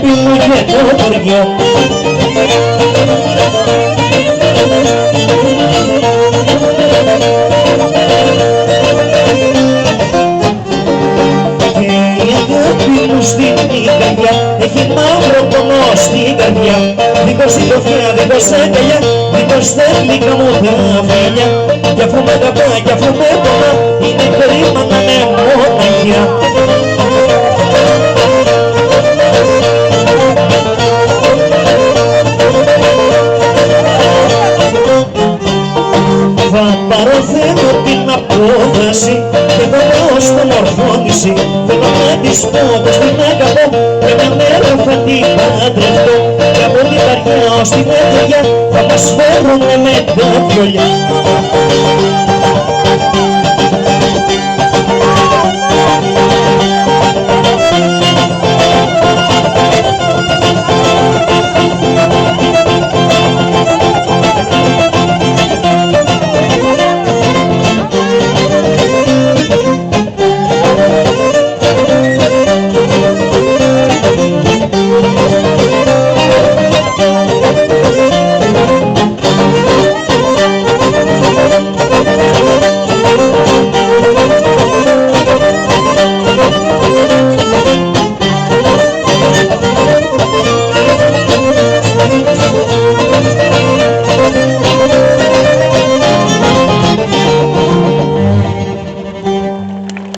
αγάπη μου και το χωριό. Στην καρδιά έχει μαύρο πονό στην καρδιά, δίχως συντροφιά, δίχως αγκαλιά, δίχως θερμικά μου τα φιλιά. Κι αφού με αγαπά, κι αφού με πονά, είναι κρίμα να με μοναχιά. Θα παραθέτω την απόδαση και θα πάω στο μορφώνηση. Θέλω να της πω πως την αγαπώ και μια μέρα θα την παντρευτώ. Και από την καρδιά ως την εταιριά θα μας φεύγουνε με τα βιολιά.